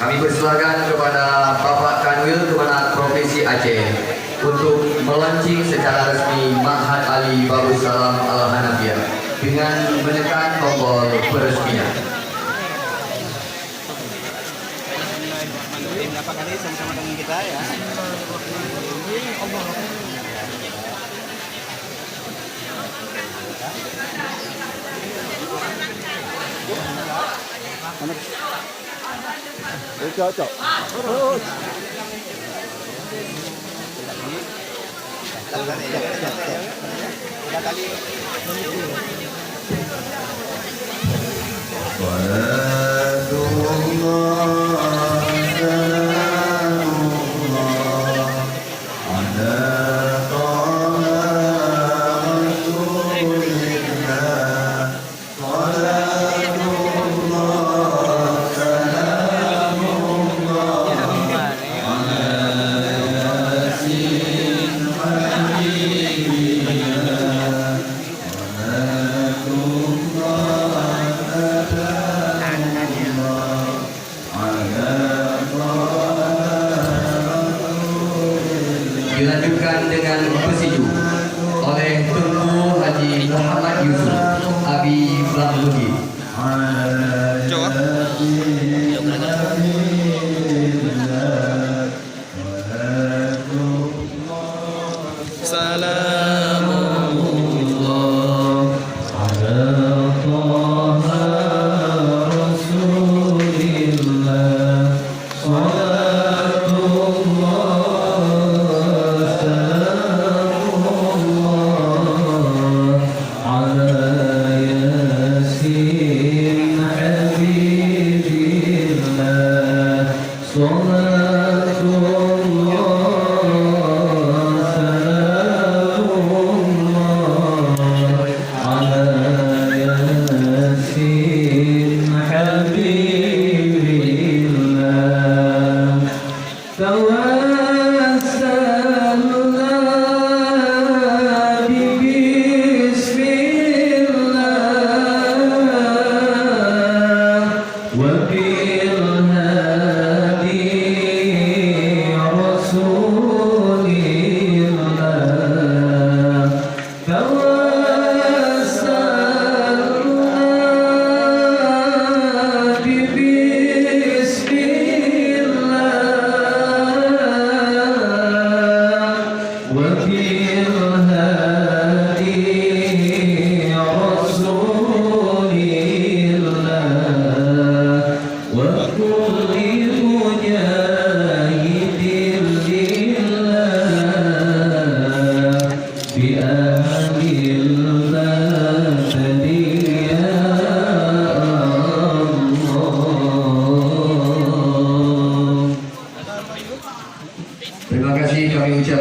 Kami persilakan kepada Bapak Kanwil Kemenang Provinsi Aceh untuk melaunching secara resmi Ma'had Ali Babus Salam Al-Hanafiyah dengan menekan tombol peresmian. Berapa kali sama-sama dengan kita ya. Cocok. Dilanjutkan dengan pesiju oleh Tunku Haji Muhammad Yusuf Abi Blamlugi. Yeah.